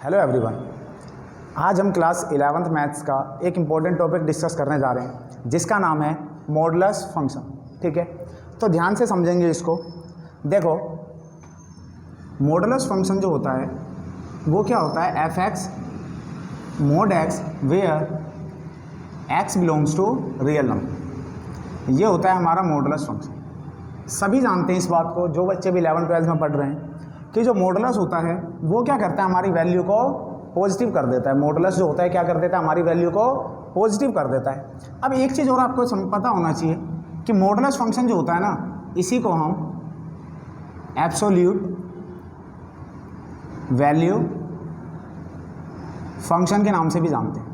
Hello everyone. आज हम class 11th maths का एक इम्पॉर्टेंट टॉपिक डिस्कस करने जा रहे हैं जिसका नाम है मॉडुलस फंक्शन। ठीक है, तो ध्यान से समझेंगे इसको। देखो, मॉडुलस फंक्शन जो होता है वो क्या होता है, f x mod x where x belongs to real number. ये होता है हमारा मॉडुलस फंक्शन। सभी जानते हैं इस बात को, जो बच्चे भी 11th-12th में पढ़ रहे हैं, कि जो मॉडुलस होता है वो क्या करता है, हमारी वैल्यू को पॉजिटिव कर देता है। मॉडुलस जो होता है क्या कर देता है, हमारी वैल्यू को पॉजिटिव कर देता है। अब एक चीज़ और आपको पता होना चाहिए कि मॉडुलस फंक्शन जो होता है ना, इसी को हम एब्सोल्यूट वैल्यू फंक्शन के नाम से भी जानते हैं।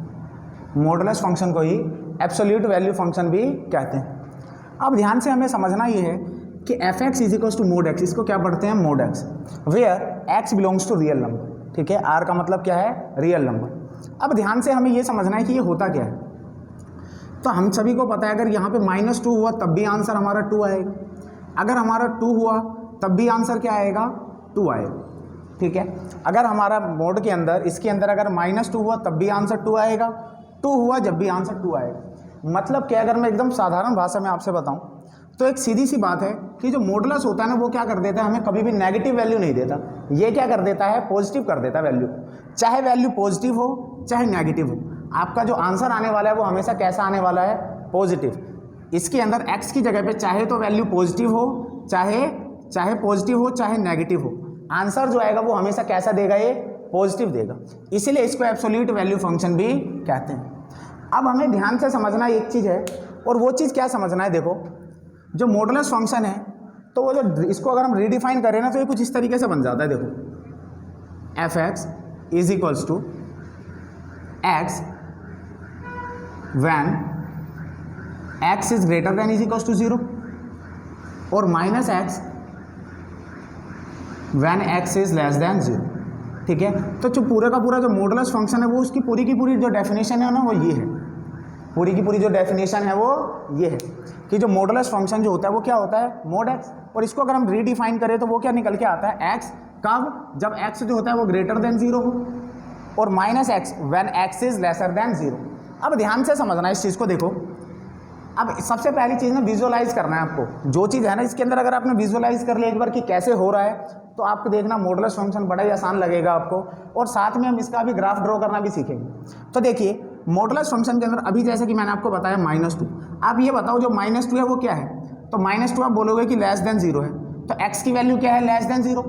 मॉडुलस फंक्शन को ही एब्सोल्यूट वैल्यू फंक्शन भी कहते हैं। अब ध्यान से हमें समझना ये है कि f x is equals to mod x, इसको क्या पढ़ते हैं, mod x, where x belongs to real number. ठीक है, आर का मतलब क्या है, रियल नंबर। अब ध्यान से हमें ये समझना है कि ये होता क्या है। तो हम सभी को पता है अगर यहाँ पे -2 हुआ तब भी आंसर हमारा 2 आएगा, अगर हमारा 2 हुआ तब भी आंसर क्या आएगा, 2 आएगा। ठीक है, अगर हमारा मोड के अंदर, इसके अंदर अगर -2 हुआ तब भी आंसर 2 आएगा, 2 हुआ जब भी आंसर 2 आएगा। मतलब क्या, अगर मैं एकदम साधारण भाषा में आपसे बताऊं तो एक सीधी सी बात है कि जो मॉडुलस होता है ना, वो क्या कर देता है, हमें कभी भी नेगेटिव वैल्यू नहीं देता। ये क्या कर देता है, पॉजिटिव कर देता है वैल्यू। चाहे वैल्यू पॉजिटिव हो चाहे नेगेटिव हो, आपका जो आंसर आने वाला है वो हमेशा कैसा आने वाला है, पॉजिटिव। इसके अंदर एक्स की जगह पे चाहे तो वैल्यू पॉजिटिव हो, चाहे पॉजिटिव हो चाहे नेगेटिव हो, आंसर जो आएगा वो हमेशा कैसा देगा, ये पॉजिटिव देगा। इसीलिए इसको एब्सोल्यूट वैल्यू फंक्शन भी कहते हैं। अब हमें ध्यान से समझना एक चीज़ है, और वो चीज़ क्या समझना है, देखो जो मॉडुलस फंक्शन है तो वो जो इसको अगर हम रीडिफाइन करें ना तो ये कुछ इस तरीके से बन जाता है। देखो, f x is equals to x when x is greater than is equals to 0 और minus x when x is less than 0। ठीक है, तो जो पूरा का पूरा जो मॉडुलस फंक्शन है वो उसकी पूरी की पूरी जो डेफिनेशन है ना वो ये है, पूरी की पूरी जो डेफिनेशन है वो ये है कि जो मॉडुलस फंक्शन जो होता है वो क्या होता है, मोड एक्स। और इसको अगर हम रीडिफाइन करें तो वो क्या निकल के आता है, एक्स कब, जब एक्स जो होता है वो ग्रेटर देन 0 हो, और minus x when x is lesser than 0। अब ध्यान से समझना इस चीज़ को। देखो, अब सबसे पहली चीज़ ना विजुअलाइज करना है आपको। जो चीज़ है ना इसके अंदर अगर आपने विजुअलाइज कर लिया एक बार कि कैसे हो रहा है, तो आपको देखना मॉडुलस फंक्शन बड़ा ही आसान लगेगा आपको, और साथ में हम इसका भी ग्राफ ड्रॉ करना भी सीखेंगे। तो देखिए, मॉडुलस फंक्शन के अंदर अभी जैसे कि मैंने आपको बताया -2, आप ये बताओ जो -2 है वो क्या है, तो -2 आप बोलोगे कि लेस देन 0 है, तो x की वैल्यू क्या है, लेस देन 0।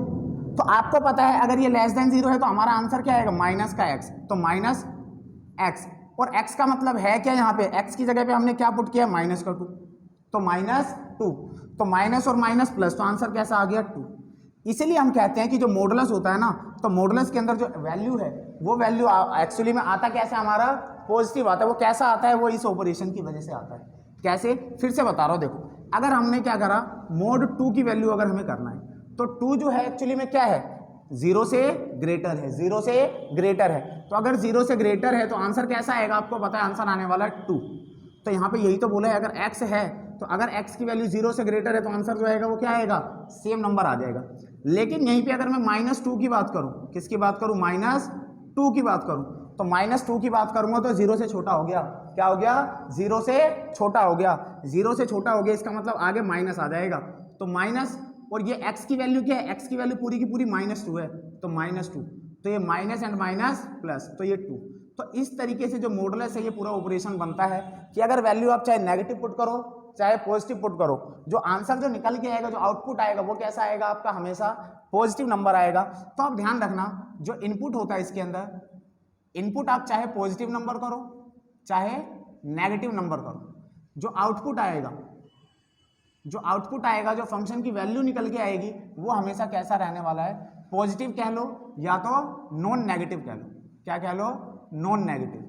तो आपको पता है अगर ये लेस देन 0 है तो हमारा आंसर क्या आएगा, माइनस का x, तो माइनस x, और x का मतलब है क्या, यहाँ पे x की जगह पे हमने क्या पुट किया, -2, तो -2, तो माइनस और माइनस प्लस, तो आंसर कैसा आ गया, 2। इसीलिए हम कहते हैं कि जो मॉडुलस होता है ना, तो मॉडुलस के अंदर जो वैल्यू है वो वैल्यू एक्चुअली में आता कैसे, हमारा पॉजिटिव आता है। वो कैसा आता है, वो इस ऑपरेशन की वजह से आता है। कैसे, फिर से बता रहा हूँ। देखो, अगर हमने क्या करा, मोड 2 की वैल्यू अगर हमें करना है तो 2 जो है एक्चुअली में क्या है, 0 से ग्रेटर है, 0 से ग्रेटर है। तो अगर 0 से ग्रेटर है तो आंसर कैसा आएगा, आपको पता है आंसर आने वाला है 2। तो यहाँ पे यही तो बोला है, अगर x है तो अगर x की वैल्यू 0 से ग्रेटर है तो आंसर जो आएगा वो क्या आएगा, सेम नंबर आ जाएगा। लेकिन यहीं पे अगर मैं -2 की बात करूं, किसकी बात करूं, -2 की बात करूं, तो -2 की बात करूंगा तो 0 से छोटा हो गया, क्या हो गया, 0 से छोटा हो गया, 0 से छोटा हो गया, इसका मतलब आगे माइनस आ जाएगा, तो माइनस, और ये x की वैल्यू क्या है, x की वैल्यू पूरी की पूरी -2 है, तो -2, तो ये माइनस एंड माइनस प्लस, तो ये 2। तो इस तरीके से जो मॉडुलस है ये पूरा ऑपरेशन बनता है कि अगर वैल्यू आप चाहे नेगेटिव पुट करो चाहे पॉजिटिव पुट करो, जो आंसर जो निकल के आएगा, जो आउटपुट आएगा वो कैसा आएगा, आपका हमेशा पॉजिटिव नंबर आएगा। तो आप ध्यान रखना, जो इनपुट होता है इसके अंदर, इनपुट आप चाहे पॉजिटिव नंबर करो चाहे नेगेटिव नंबर करो, जो आउटपुट आएगा, जो फंक्शन की वैल्यू निकल के आएगी वो हमेशा कैसा रहने वाला है, पॉजिटिव कह लो या तो नॉन नेगेटिव कह लो। क्या कह लो, नॉन नेगेटिव।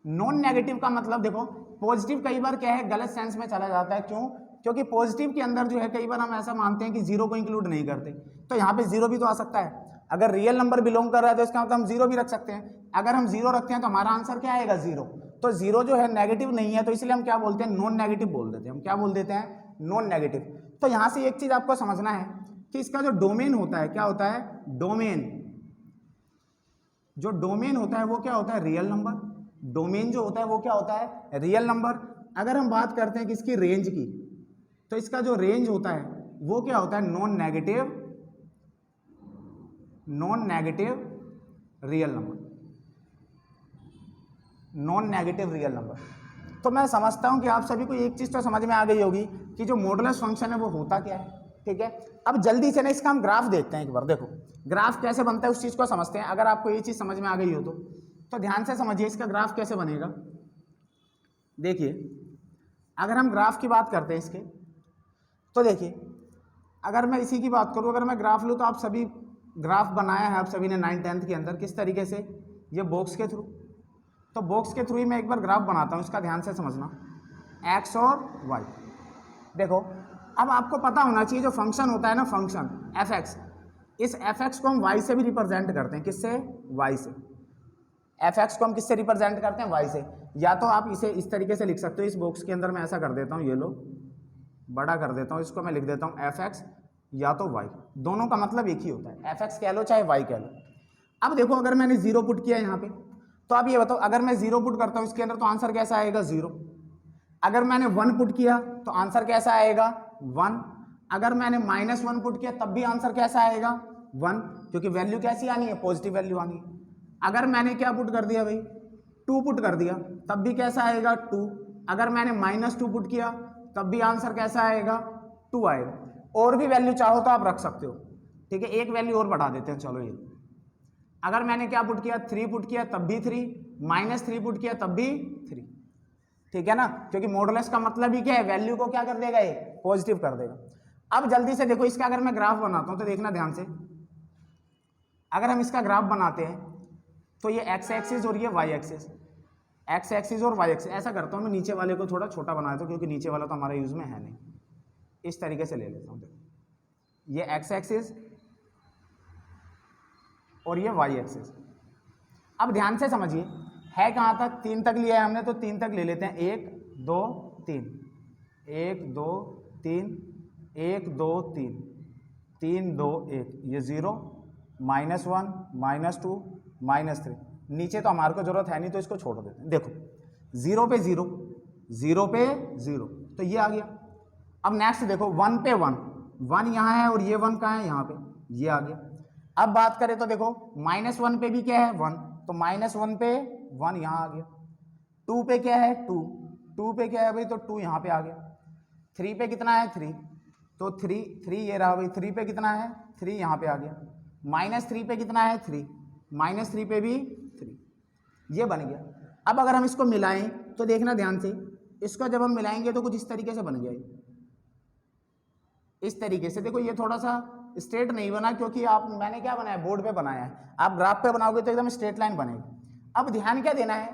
नॉन नेगेटिव का मतलब देखो, पॉजिटिव कई बार क्या है, गलत सेंस में चला जाता है। क्यों, क्योंकि पॉजिटिव के अंदर जो है कई बार हम ऐसा मानते हैं कि 0 को इंक्लूड नहीं करते, तो यहाँ पे 0 भी तो आ सकता है। अगर रियल नंबर बिलोंग कर रहा है तो इसका मतलब हम 0 भी रख सकते हैं। अगर हम 0 रखते हैं तो हमारा आंसर क्या आएगा, 0। तो 0 जो है नेगेटिव नहीं है, तो इसलिए हम क्या बोलते हैं, नॉन नेगेटिव बोल देते हैं। हम क्या बोल देते हैं, नॉन नेगेटिव। तो यहाँ से एक चीज आपको समझना है कि इसका जो डोमेन होता है, क्या होता है, डोमेन, जो डोमेन होता है वो क्या होता है, रियल नंबर। डोमेन जो होता है वो क्या होता है, रियल नंबर। अगर हम बात करते हैं किसकी, रेंज की, तो इसका जो रेंज होता है वो क्या होता है, non negative real number, non negative real number. तो मैं समझता हूं कि आप सभी को एक चीज तो समझ में आ गई होगी कि जो मॉडुलस फंक्शन है वो होता क्या है। ठीक है, अब जल्दी से ना इसका हम ग्राफ देखते हैं एक बार। देखो ग्राफ कैसे बनता है उस चीज को समझते हैं। अगर आपको ये चीज समझ में आ गई हो तो ध्यान से समझिए इसका ग्राफ कैसे बनेगा। देखिए अगर हम ग्राफ की बात करते हैं इसके, तो देखिए अगर मैं इसी की बात करूं, अगर मैं ग्राफ लूं तो आप सभी ग्राफ बनाया है आप सभी ने 9th 10th के अंदर, किस तरीके से, ये बॉक्स के थ्रू। तो बॉक्स के थ्रू ही मैं एक बार ग्राफ बनाता हूं, इसका ध्यान से समझना, एक्स और वाई। देखो अब आपको पता होना चाहिए जो फंक्शन होता है ना, फंक्शन एफ एक्स, इस एफ एक्स को हम वाई से भी रिप्रेजेंट करते हैं। किससे, वाई से। एफ एक्स को हम किससे रिप्रेजेंट करते हैं, वाई से। या तो आप इसे इस तरीके से लिख सकते हो, इस बॉक्स के अंदर मैं ऐसा कर देता हूँ, ये लो बड़ा कर देता हूँ, इसको मैं लिख देता हूँ एफ एक्स या तो वाई, दोनों का मतलब एक ही होता है, एफ एक्स कह लो चाहे वाई कह लो। अब देखो अगर मैंने जीरो पुट किया यहाँ पे, तो आप ये बताओ अगर मैं जीरो पुट करता हूँ इसके अंदर तो आंसर कैसा आएगा, जीरो। अगर मैंने 1 पुट किया तो आंसर कैसा आएगा, 1। अगर मैंने -1 पुट किया तब भी आंसर कैसा आएगा, 1, क्योंकि वैल्यू कैसी आनी है, पॉजिटिव वैल्यू आनी है। अगर मैंने क्या पुट कर दिया भाई, 2 पुट कर दिया तब भी कैसा आएगा, 2। अगर मैंने -2 पुट किया तब भी आंसर कैसा आएगा, 2 आएगा। और भी वैल्यू चाहो तो आप रख सकते हो, ठीक है, एक वैल्यू और बढ़ा देते हैं, चलो ये। अगर मैंने क्या पुट किया, 3 पुट किया तब भी 3, -3 पुट किया तब भी 3, ठीक है ना, क्योंकि मॉडुलस का मतलब ही क्या है, वैल्यू को क्या कर देगा, ये पॉजिटिव कर देगा। अब जल्दी से देखो इसका अगर मैं ग्राफ बनाता हूं तो देखना ध्यान से, अगर हम इसका ग्राफ बनाते हैं तो ये एक्स एक्सिस और ये वाई एक्सिस, एक्स एक्सिस और वाई एक्सिस, ऐसा करता हूं मैं नीचे वाले को थोड़ा छोटा बना देता हूं क्योंकि नीचे वाला तो हमारे यूज में है नहीं। इस तरीके से ले लेता हूं, देखो ये एक्स एक्सिस और ये वाई एक्सिस। अब ध्यान से समझिए है कहाँ तक, 3 तक लिया है हमने, तो 3 तक ले लेते हैं, 1 2 3, 1 2 3, 1 2 3, 3 2 1, ये 0 -1 -2 -3। नीचे तो हमारे को जरूरत है नहीं तो इसको छोड़ देते हैं। देखो 0 पे 0, 0 पे 0, तो ये आ गया। अब नेक्स्ट देखो 1 पे 1, 1 यहाँ है और ये 1 कहाँ है, यहाँ पे, ये आ गया। अब बात करें तो देखो -1 पे भी क्या है, 1, तो -1 पे 1 यहाँ आ गया। 2 पे क्या है, 2, 2 पे क्या है भाई, तो 2 यहाँ पे आ गया। 3 पे कितना है, 3, तो 3 ये रहा भाई। 3 पे कितना है, 3 यहाँ पे आ गया। -3 पे कितना है, 3, -3 पे भी 3, ये बन गया। अब अगर हम इसको मिलाएं तो देखना ध्यान से, इसको जब हम मिलाएंगे तो कुछ इस तरीके से बन गया, इस तरीके से। देखो ये थोड़ा सा स्ट्रेट नहीं बना क्योंकि मैंने क्या बनाया, बोर्ड पे बनाया है, आप ग्राफ पे बनाओगे तो एकदम स्ट्रेट लाइन बनेगी। अब ध्यान क्या देना है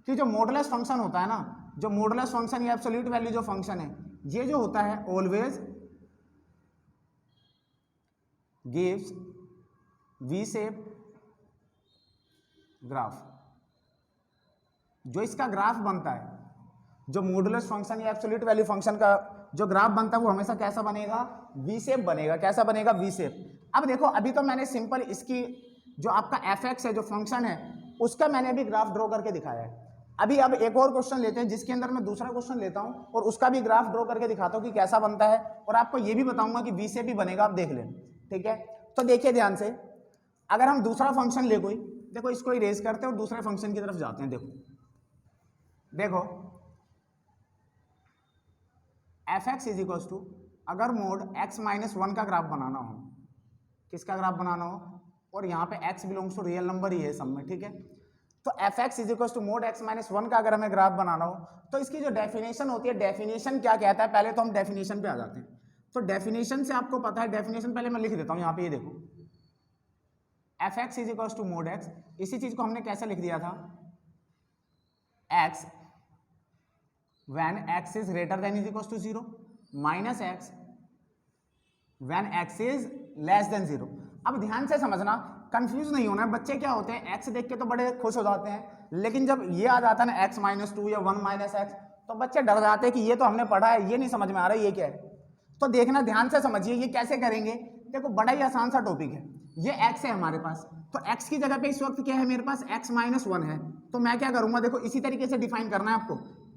कि जो मॉडुलस फंक्शन होता है ना, जो मॉडुलस फंक्शन या एब्सोल्यूट वैल्यू जो फंक्शन है, ये जो होता है always gives V shape graph. जो इसका ग्राफ बनता है, जो मॉडुलस फंक्शन या एब्सोल्यूट वैल्यू फंक्शन का जो ग्राफ बनता है वो हमेशा कैसा बनेगा, वी शेप बनेगा। कैसा बनेगा, वी शेप। अब देखो अभी तो मैंने सिंपल इसकी जो आपका एफ एक्स है जो फंक्शन है उसका मैंने अभी ग्राफ ड्रॉ करके दिखाया है। अभी अब एक और क्वेश्चन लेते हैं जिसके अंदर मैं दूसरा क्वेश्चन लेता हूं और उसका भी ग्राफ ड्रॉ करके दिखाता हूं कि कैसा बनता है, और आपको ये भी बताऊंगा कि वी शेप भी बनेगा, आप देख लें, ठीक है। तो देखिए ध्यान से, अगर हम दूसरा फंक्शन ले कोई, देखो इसको इरेज करते हैं और दूसरे फंक्शन की तरफ जाते हैं। देखो f x is equal to, अगर मोड x -1 का ग्राफ बनाना हो, किसका ग्राफ बनाना हो, और यहाँ पे x belongs to real number ही है सब में, ठीक है। तो f x is equal to mod x -1 का अगर हमें ग्राफ बनाना हो तो इसकी जो डेफिनेशन होती है, डेफिनेशन क्या कहता है, पहले तो हम डेफिनेशन पे आ जाते हैं। तो डेफिनेशन से आपको पता है, डेफिनेशन पहले मैं लिख देता हूँ यहाँ पे, ये देखो f x is equal to mod x, इसी चीज को हमने कैसे लिख दिया था, x when x is greater than is equals to 0 minus x when x is less than 0। अब ध्यान से समझना, कंफ्यूज नहीं होना। बच्चे क्या होते हैं, x देख के तो बड़े खुश हो जाते हैं, लेकिन जब ये आ जाता है ना x -2 या 1 -x, तो बच्चे डर जाते हैं कि ये तो हमने पढ़ा है, ये नहीं समझ में आ रहा है ये क्या है। तो देखना ध्यान से समझिए ये कैसे करेंगे। देखो बड़ा ही आसान सा टॉपिक है, ये x है हमारे पास, तो x की जगह पे इस वक्त क्या है मेरे पास x माइनस 1 है, तो मैं क्या करूंगा, देखो इसी तरीके से डिफाइन करना है आपको।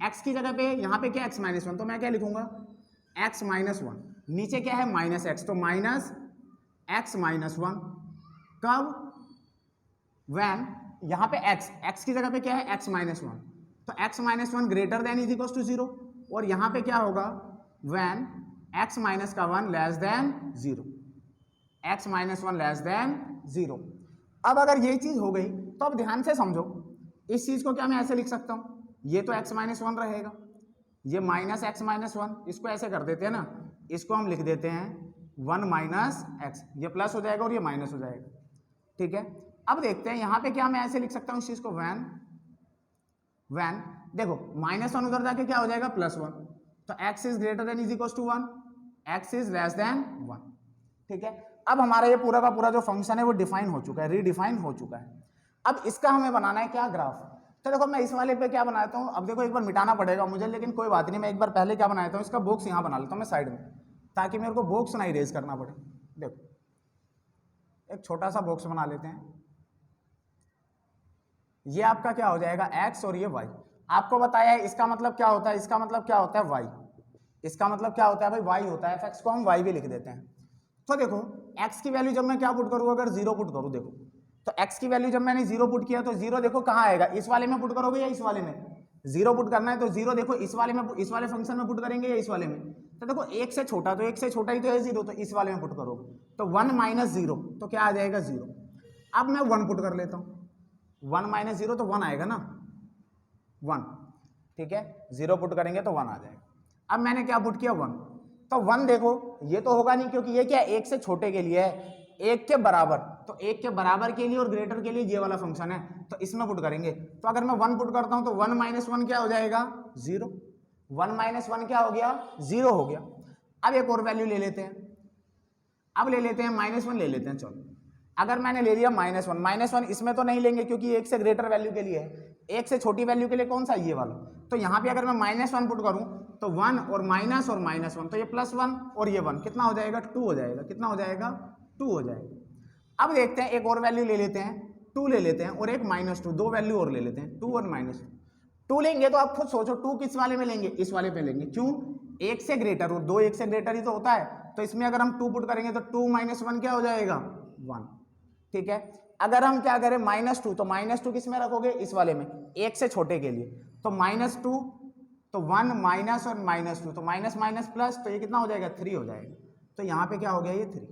x की जगह पे यहाँ पे क्या x माइनस 1, तो मैं क्या लिखूंगा x माइनस 1, नीचे क्या है माइनस x, तो माइनस x माइनस 1, कब, वैन यहाँ पे x की जगह पे क्या है x माइनस 1, तो x minus 1 greater than is equal to 0, और यहाँ पे क्या होगा वैन x माइनस का 1 less than 0, x minus 1 less than 0। अब अगर ये चीज हो गई तो अब ध्यान से समझो, इस चीज को क्या मैं ऐसे लिख सकता हूँ, ये तो x माइनस 1 रहेगा, ये माइनस x माइनस 1, इसको ऐसे कर देते हैं ना, इसको हम लिख देते हैं 1 माइनस x, ये प्लस हो जाएगा और ये माइनस हो जाएगा, ठीक है। अब देखते हैं यहाँ पे क्या मैं ऐसे लिख सकता हूँ इस चीज को, वैन देखो माइनस 1 उधर जाके क्या हो जाएगा प्लस 1, तो x is greater than is equal to 1, x is less than 1, ठीक है। अब हमारा ये पूरा का पूरा जो फंक्शन है वो डिफाइन हो चुका है, रीडिफाइन हो चुका है। अब इसका हमें बनाना है क्या, ग्राफ। तो देखो मैं इस वाले पे क्या बनाता हूँ, अब देखो एक बार मिटाना पड़ेगा मुझे, लेकिन कोई बात नहीं, मैं एक बार पहले क्या बनाता हूँ, इसका बॉक्स यहाँ बना लेता हूँ मैं साइड में, ताकि मेरे को बॉक्स ना इरेज करना पड़े। देखो एक छोटा सा बॉक्स बना लेते हैं, ये आपका क्या हो जाएगा x और ये y, आपको बताया है इसका मतलब क्या होता है, इसका मतलब क्या होता है y, इसका मतलब क्या होता है भाई y होता है, fx को हम y भी लिख देते हैं। तो देखो x की वैल्यू जब मैं क्या पुट करूँ, अगर 0 पुट करूँ, देखो तो x की वैल्यू जब मैंने 0 पुट किया तो 0 देखो कहाँ आएगा, इस वाले में पुट करोगे या इस वाले में, 0 पुट करना है तो 0 देखो इस वाले में, इस वाले फंक्शन में पुट करेंगे या इस वाले में, तो देखो एक से छोटा, तो एक से छोटा ही तो है 0, तो इस वाले में पुट करोगे, तो 1 माइनस 0 तो क्या आ जाएगा 0। अब मैं 1 पुट कर लेता हूँ, 1 माइनस 0 तो 1 आएगा ना, 1, ठीक है, 0 पुट करेंगे तो 1 आ जाएगा। अब मैंने क्या पुट किया 1, तो 1 देखो ये तो होगा नहीं, क्योंकि ये क्या एक से छोटे के लिए है, एक के बराबर, तो एक के बराबर के लिए और ग्रेटर के लिए ये वाला फंक्शन है, तो इसमें पुट करेंगे। तो अगर मैं 1 पुट करता हूं तो 1 माइनस 1 क्या हो जाएगा 0, 1 माइनस 1 क्या हो गया 0 हो गया। अब एक और वैल्यू ले लेते हैं, अब ले लेते हैं -1 ले लेते हैं, चलो अगर मैंने ले लिया -1 इसमें तो नहीं लेंगे क्योंकि एक से ग्रेटर वैल्यू के लिए है, एक से छोटी वैल्यू के लिए कौन सा ये वाला, तो यहाँ पे अगर मैं -1 पुट करूं तो 1 और -1 तो ये +1 और ये 1 कितना हो जाएगा 2 हो जाएगा, कितना हो जाएगा 2 हो जाएगा। अब देखते हैं एक और वैल्यू ले लेते हैं, 2 ले लेते हैं और एक -2, दो वैल्यू और ले लेते हैं 2 और -2 लेंगे तो आप खुद सोचो 2 किस वाले में लेंगे, इस वाले पे लेंगे, क्यों एक से ग्रेटर, और 2 एक से ग्रेटर ही तो होता है, तो इसमें अगर हम 2 पुट करेंगे तो 2 - 1 क्या हो जाएगा 1, ठीक है। अगर हम क्या करें -2 तो -2 किस में रखोगे इस वाले में, एक से छोटे के लिए, तो -2 तो 1 माइनस और -2 तो माइनस माइनस प्लस, तो ये कितना हो जाएगा 3 हो जाएगा, तो यहाँ पे क्या हो गया ये 3,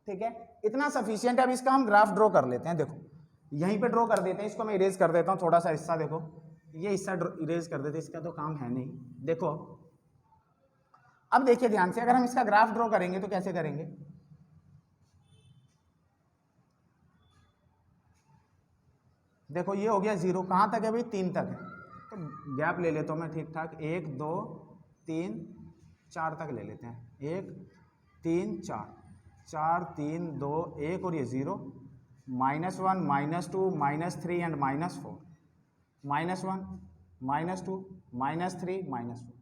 ठीक है। इतना सफिशियंट है। अब इसका हम ग्राफ ड्रॉ कर लेते हैं, देखो यहीं पे ड्रॉ कर देते हैं, इसको मैं इरेज कर देता हूँ थोड़ा सा हिस्सा, देखो ये हिस्सा इरेज कर देते हैं, इसका तो काम है नहीं। देखो अब देखिए ध्यान से, अगर हम इसका ग्राफ ड्रॉ करेंगे तो कैसे करेंगे, देखो ये हो गया 0, कहाँ तक है भाई 3 तक है, तो गैप ले लेता हूँ मैं ठीक ठाक, 1 2 3 4 तक ले लेते हैं, 1 3 4 4 3 2 1 और ये 0 -1 -2 -3 एंड -4 -1 -2 -3 -4।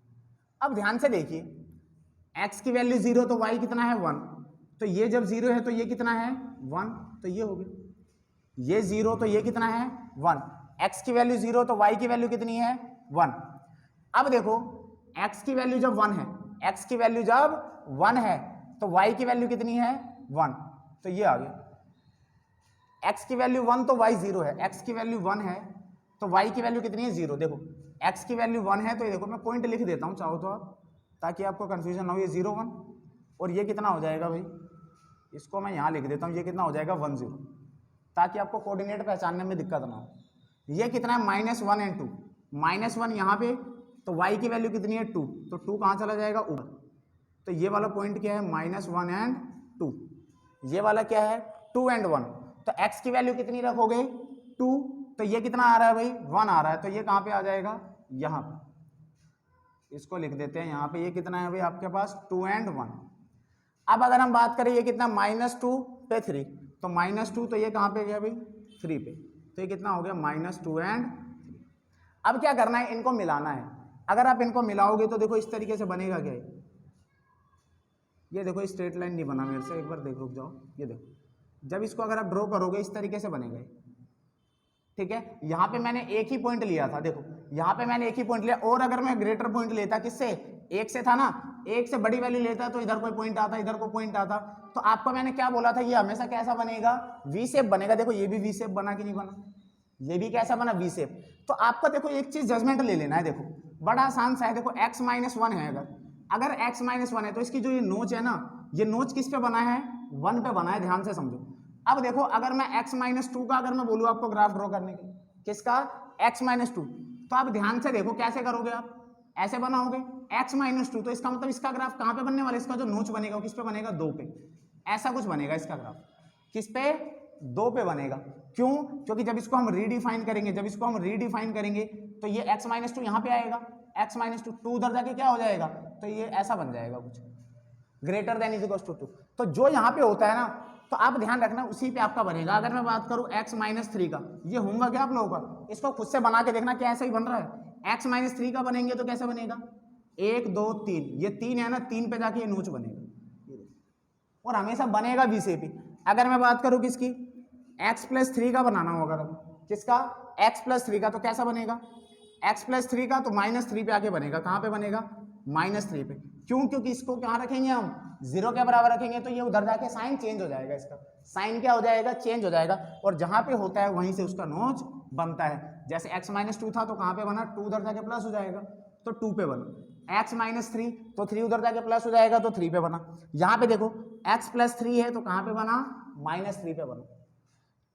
अब ध्यान से देखिए x की वैल्यू 0 तो y कितना है 1, तो ये जब 0 है तो ये कितना है 1, तो ये हो गया, ये 0 तो ये कितना है 1, x की वैल्यू 0 तो y की वैल्यू कितनी है 1। अब देखो x की वैल्यू जब 1 है, x की वैल्यू जब 1 है तो y की वैल्यू कितनी है 1, तो ये आ गया, x की वैल्यू 1 तो y 0 है, x की वैल्यू 1 है तो y की वैल्यू कितनी है 0। देखो x की वैल्यू 1 है तो ये देखो मैं पॉइंट लिख देता हूँ चाहो तो आप, ताकि आपको कंफ्यूजन ना हो, ये 0 1 और ये कितना हो जाएगा भाई, इसको मैं यहाँ लिख देता हूँ, ये कितना हो जाएगा 1 0, ताकि आपको कोऑर्डिनेट पहचानने में दिक्कत ना हो। ये कितना है -1 एंड 2, -1 यहाँ पे, तो y की वैल्यू कितनी है 2, तो 2 कहाँ चला जाएगा ऊपर, तो ये वाला पॉइंट क्या है -1 एंड 2, ये वाला क्या है 2 एंड 1, तो x की वैल्यू कितनी रखोगे 2, तो ये कितना आ रहा है भाई 1 आ रहा है, तो ये कहाँ पे आ जाएगा यहाँ पे, इसको लिख देते हैं यहाँ पे, ये कितना है भाई आपके पास 2 एंड 1। अब अगर हम बात करें ये कितना -2 पे 3, तो -2 तो ये कहाँ पे गया भाई 3 पे, तो ये कितना हो गया -2 एंड 3। अब क्या करना है, इनको मिलाना है। अगर आप इनको मिलाओगे तो देखो इस तरीके से बनेगा क्या, ये देखो स्ट्रेट लाइन नहीं बना मेरे से, एक बार देखो, रुक जाओ, ये देखो जब इसको अगर आप ड्रॉ करोगे इस तरीके से बनेगा, ठीक है। यहाँ पे मैंने एक ही पॉइंट लिया था, देखो यहाँ पे मैंने एक ही पॉइंट लिया, और अगर मैं ग्रेटर पॉइंट लेता किससे, एक से था ना, एक से बड़ी वैल्यू लेता तो इधर कोई पॉइंट आता, इधर कोई पॉइंट आता, तो आपको मैंने क्या बोला था, ये हमेशा कैसा बनेगा, वी शेप बनेगा। देखो ये भी वी शेप बना कि नहीं बना, ये भी कैसा बना, वी शेप। तो आपको देखो एक चीज जजमेंट ले लेना है, देखो बड़ा आसान सा है। देखो x-1 है, अगर x-1 है तो इसकी जो ये नोच है ना, ये नोच किस पे बना है, 1 पे बना है, ध्यान से समझो। अब देखो अगर मैं x-2 का अगर मैं बोलूँ आपको ग्राफ ड्रॉ करने के, किसका, x-2, तो आप ध्यान से देखो कैसे करोगे, आप ऐसे बनाओगे x-2, तो इसका मतलब इसका ग्राफ कहाँ पे बनने वाला है, इसका जो नोच बनेगा वो किस पे बनेगा, 2 पे, ऐसा कुछ बनेगा इसका ग्राफ, किस पे, 2 पे बनेगा। क्यों, क्योंकि जब इसको हम रीडिफाइन करेंगे, तो ये x-2 यहाँ पे आएगा, x-2 उधर जाके क्या हो जाएगा, तो ये ऐसा बन जाएगा कुछ, greater than is equal to 2। तो जो यहाँ पे होता है ना, तो आप ध्यान रखना उसी पे आपका बनेगा। अगर मैं बात करूँ x-3 का, ये होगा क्या आप लोगों का, इसको खुद से बना के देखना क्या ऐसा ही बन रहा है। x-3 का बनेंगे तो कैसा बनेगा, 1 2 3, ये 3 है ना, 3 पे जाके ये नोच बनेगा, और हमेशा बनेगा वी शेप ही। अगर मैं बात करूँ किसकी, x+3 का बनाना होगा, किसका, x+3 का, तो कैसा बनेगा, x+3 का तो -3 पे आके बनेगा, कहाँ पे बनेगा, -3 पे। क्यों, क्योंकि इसको कहाँ रखेंगे हम, 0 के बराबर रखेंगे, तो ये उधर जाके साइन चेंज हो जाएगा, इसका साइन क्या हो जाएगा, चेंज हो जाएगा, और जहाँ पे होता है वहीं से उसका नोच बनता है। जैसे x-2 था तो कहाँ पे बना, 2 उधर जाके प्लस हो जाएगा, तो 2 पे बना, x-3 तो 3 उधर जाके प्लस हो जाएगा, तो 3 पे बना। यहाँ पे देखो x+3 है तो कहाँ पे बना, -3 पे बना।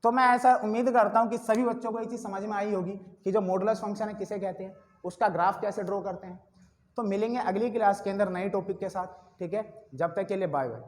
तो मैं ऐसा उम्मीद करता हूँ कि सभी बच्चों को ये चीज़ समझ में आई होगी कि जो मॉडुलस फंक्शन है किसे कहते हैं, उसका ग्राफ कैसे ड्रॉ करते हैं। तो मिलेंगे अगली क्लास के अंदर नए टॉपिक के साथ, ठीक है। जब तक के लिए बाय बाय।